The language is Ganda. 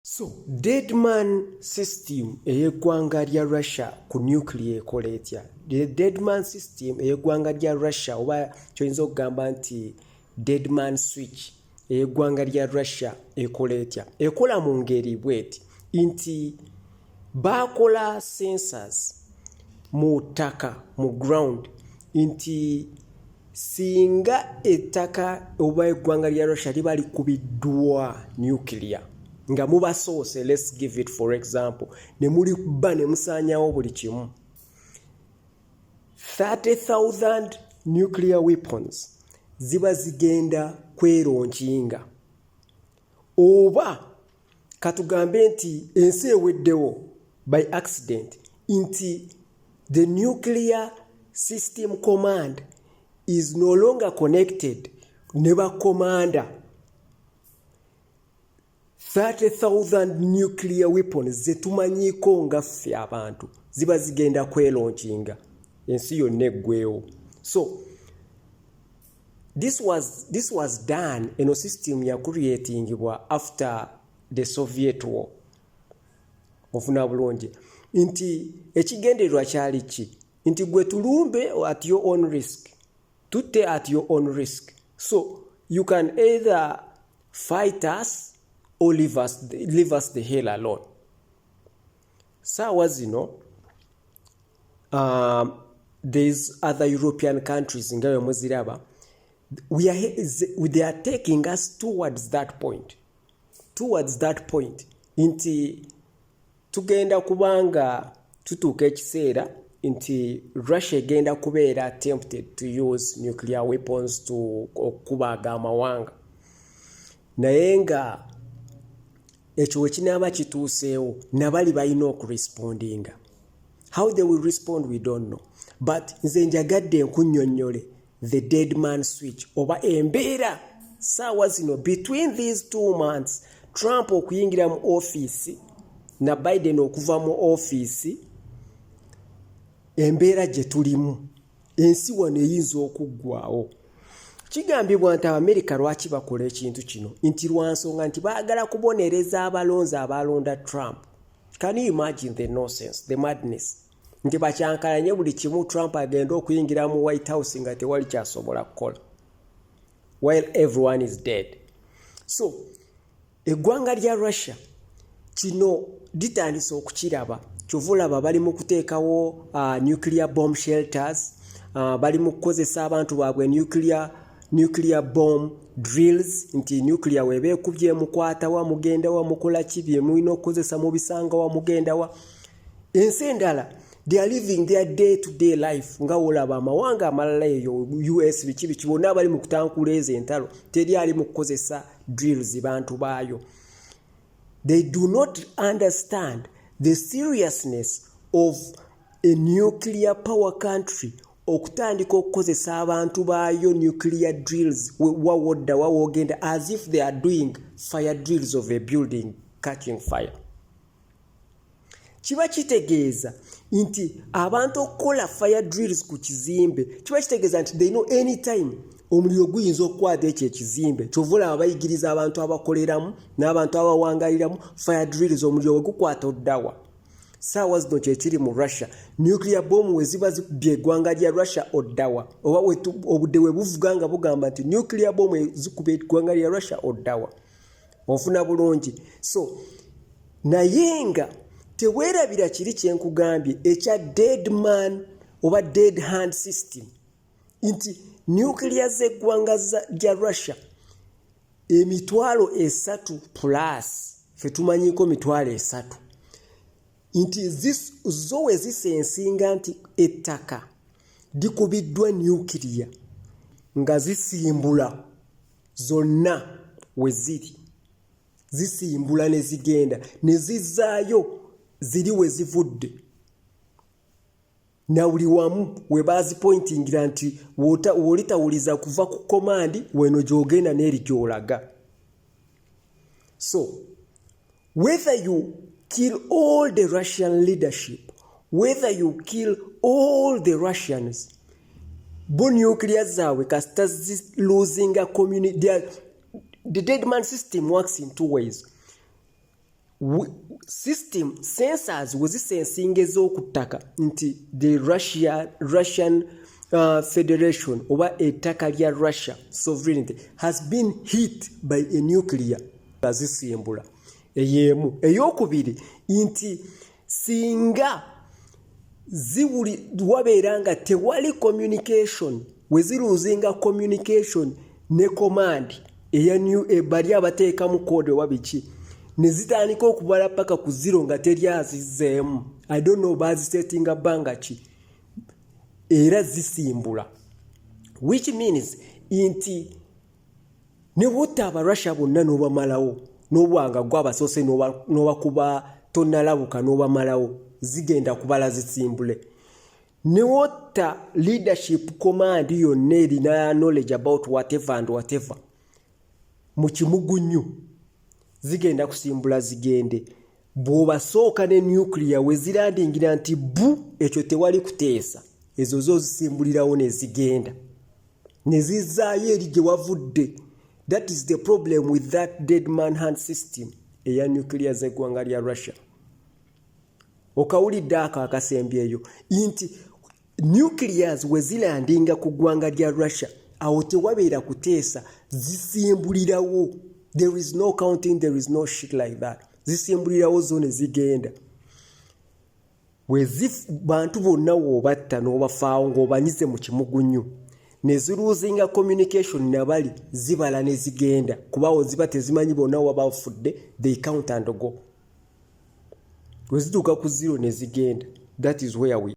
So, deadman system eyeggwanga lya Russia ku nuclear ekola etya? The deadman system eyeggwanga lya Russia oba kyoyinza okugamba nti deadman switch eyeggwanga lya Russia ekola etya? Ekola mu ngeri bweti nti bakola sensors mu ttaka mu ground nti singa ettaka oba eggwanga lya Russia liba likubiddwa nuclear nga muba source, let's give it for example, ne muli kuba ne musaanyawo buli kimu, 30,000 nuclear weapons ziba zigenda kweronkinga. Oba katugambe nti ensi eweddewo by accident nti the nuclear system command is no longer connected ne ba commander, 30,000 nuclear weapons zetumanyiiko nga ffe abantu ziba zigenda kweronkinga ensi yonna eggweewo. So this was done, eno system ya creatingibwa after the Soviet War. Ofuna bulungi nti ekigendererwa kyali ki? Nti gwe tulumbe at your own risk, tutte at your own risk. So you can either fight us or leave us the hell alone. Sawa zino, there's other European countries ngayo muziraba, they are taking us towards that point nti tugenda kubanga tutuuka ekiseera nti Russia egenda kubeera tempted to use nuclear weapons to okubaaga amawanga, naye nga ekyo ekinaaba kituuseewo nabali balina okurespondinga. How they will respond we don't know, but nze njagadde enkunnyonnyole the dead man switch oba embeera saawa zino between these 2 months, Trump okuyingira mu office na Biden okuva mu office, embeera gye tulimu ensi wano eyinza okuggwaawo. Kigambibwa nti America lwaki bakola ekintu kino nti lwansonga nti baagala kubonereza abalonzi abalonda Trump. Can you imagine the nonsense, the madness? Nti bakyankalanye buli kimu Trump agenda okuyingira mu White House nga tewali kyasobola kukola while everyone is dead. So eggwanga lya Russia kino litandise okukiraba, kyovulaba bali mu kuteekawo nuclear bomb shelters, bali mu kukozesa abantu baabwe nuclear bomb drills, nti nuclear webe ekubye mukwata wa mugenda wa mukola kibye mulina okukozesa mu bisanga wa mugenda wa. Ensi endala they are living their day-to-day life nga olaba amawanga amalala eyo US bikibi kibona bali mu kutankuleeza entalo, teri ali mu kukozesa drills bantu baayo. They do not understand the seriousness of a nuclear power country okutandika okukozesa abantu baayo nuclear drills wawodda wawogenda as if they are doing fire drills of a building catching fire. Kiba kitegeeza nti abantu okukola fire drills ku kizimbe kiba kitegeeza nti they know anytime omuliro guyinza okukwata ekyo ekizimbe. Kyovula abayigiriza abantu abakoleramu n'abantu abawangaliramu fire drills, omuliro wegukwata oddawa. Saawa zino kyekiri mu Russia, nuclear bomb weziba zikubye eggwanga lya Russia oddawa, oba obudde we buvuga nga bugamba nti nuclear bomb zikubye eggwanga lya Russia oddawa. Ofuna bulungi. So naye nga teweerabira kiri kyenkugambye ekya dead man oba dead hand system nti nuclear z'eggwanga lya Russia emitwalo 3 plus fe tumanyiiko mitwalo 3 nti zo we zisensinga nti ettaka likubiddwa nuclear nga zisimbula zonna we ziri, zisimbula ne zigenda ne zizaayo ziri we zivudde na buli wamu we bazipointingira nti wolitawuliza kuva ku command weno gyogenda n'eri gyolaga. So whether you kill all the Russian leadership, whether you kill all the Russians, bo nuclear zawe kasita losing a community. The dead man system works in 2 ways. system sensors wezisensing ez'okuttaka nti the Russian Federation oba ettaka lya Russia sovereignty has been hit by a nuclear azisimbula eyemu. Eyokubiri nti singa wabeera nga tewali communication weziruzinga communication ne command bali abateekamu code oba biki ne zitandika okubala paka ku zero nga teri azizzeemu. I don't know bazisetinga bbanga ki era zisimbula, which means nti ne wota Abarussia bonna n'obamalawo n'obwanga gw'abasoose n'obakuba tonnalabuka n'obamalawo zigenda kubala zisimbule. Ne wota leadership command yonna erina knowledge about whatever and whatever mu kimugunyu zigenda kusimbula zigende. Bw'obasooka ne nuclear wezilandingira nti bu ekyo tewali kuteesa, ezo zo zisimbulirawo ne zigenda ne zizzaayo eri gye wavudde. That is the problem with that dead man hand system eya nuclear z'eggwanga lya Russia. Okawulidde ako akasembyeyo nti nuclears wezilandinga ku ggwanga lya Russia awo tewabeera kuteesa, zisimbulirawo. There is no counting, there is no shit like that. Zisimbulirawo zo ne zigenda. Bantu bonna w'obatta n'obafaawo ng'obanyize mu kimugunyu ne ziruzinga communication nabali zibala ne zigenda kubawo ziba tezimanyi bonna wabafudde, they count and go. Wezituuka ku zero ne zigenda. That is where we